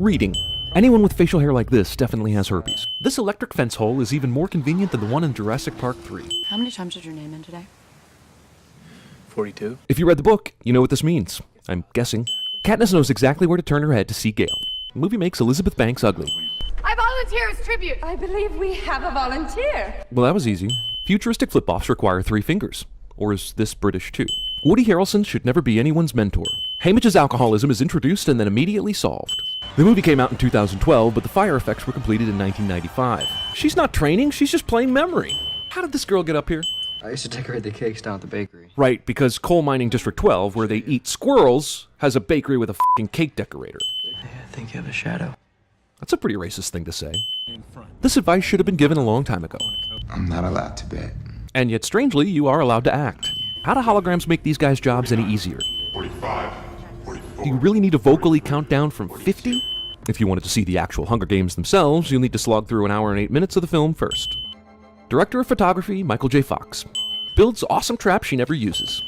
Reading. Anyone with facial hair like this definitely has herpes. This electric fence hole is even more convenient than the one in Jurassic Park 3. How many times did your name in today? 42. If you read the book, you know what this means. I'm guessing. Katniss knows exactly where to turn her head to see Gale. The movie makes Elizabeth Banks ugly. I volunteer as tribute. I believe we have a volunteer. Well, that was easy. Futuristic flip-offs require 3 fingers. Or is this British too? Woody Harrelson should never be anyone's mentor. Haymitch's alcoholism is introduced and then immediately solved. The movie came out in 2012, but the fire effects were completed in 1995. She's not training, she's just playing memory. How did this girl get up here? I used to decorate the cakes down at the bakery. Right, because Coal Mining District 12, where they eat squirrels, has a bakery with a f***ing cake decorator. I think you have a shadow. That's a pretty racist thing to say. This advice should have been given a long time ago. I'm not allowed to bet. And yet, strangely, you are allowed to act. How do holograms make these guys' jobs any easier? 45, 44. Do you really need to vocally count down from 50? If you wanted to see the actual Hunger Games themselves, you'll need to slog through an hour and 8 minutes of the film first. Director of photography, Michael J. Fox. Builds awesome traps she never uses.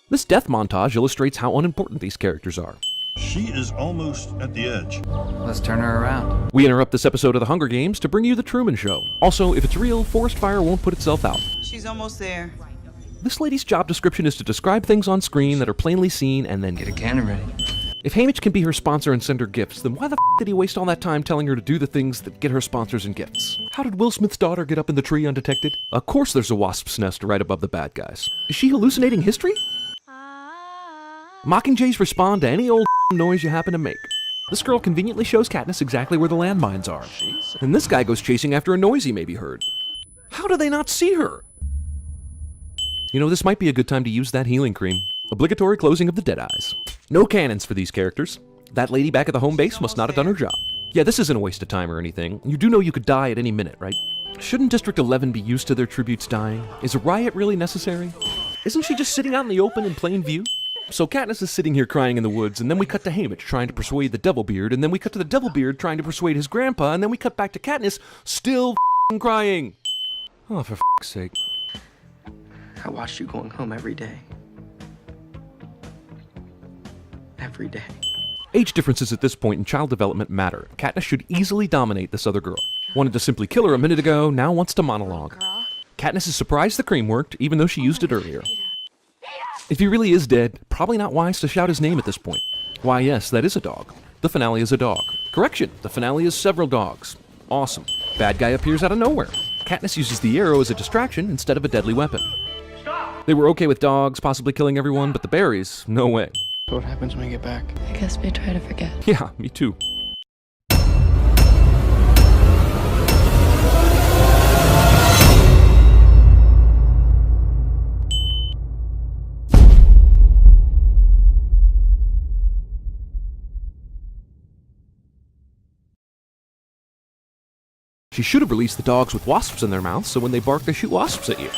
This death montage illustrates how unimportant these characters are. She is almost at the edge. Let's turn her around. We interrupt this episode of the Hunger Games to bring you the Truman Show. Also, if it's real, forest fire won't put itself out. She's almost there. This lady's job description is to describe things on screen that are plainly seen and then Get a cannon ready. If Haymitch can be her sponsor and send her gifts, then why the f*** did he waste all that time telling her to do the things that get her sponsors and gifts? How did Will Smith's daughter get up in the tree undetected? Of course there's a wasp's nest right above the bad guys. Is she hallucinating history? Mockingjays respond to any old noise you happen to make. This girl conveniently shows Katniss exactly where the landmines are. And this guy goes chasing after a noise he may be heard. How do they not see her? You know, this might be a good time to use that healing cream. Obligatory closing of the dead eyes. No cannons for these characters. That lady back at the home base must not have done her job. Yeah, this isn't a waste of time or anything. You do know you could die at any minute, right? Shouldn't District 11 be used to their tributes dying? Is a riot really necessary? Isn't she just sitting out in the open in plain view? So Katniss is sitting here crying in the woods, and then we cut to Haymitch trying to persuade the Devilbeard, and then we cut to the Devilbeard trying to persuade his grandpa, and then we cut back to Katniss still crying. Oh, for f***'s sake. I watched you going home every day. Every day. Age differences at this point in child development matter. Katniss should easily dominate this other girl. Wanted to simply kill her a minute ago, now wants to monologue. Katniss is surprised the cream worked, even though she used it earlier. If he really is dead, probably not wise to shout his name at this point. Why yes, that is a dog. The finale is a dog. Correction, the finale is several dogs. Awesome. Bad guy appears out of nowhere. Katniss uses the arrow as a distraction instead of a deadly weapon. They were okay with dogs possibly killing everyone, but the berries, no way. So what happens when we get back? I guess we try to forget. Yeah, me too. She should have released the dogs with wasps in their mouths, so when they bark, they shoot wasps at you.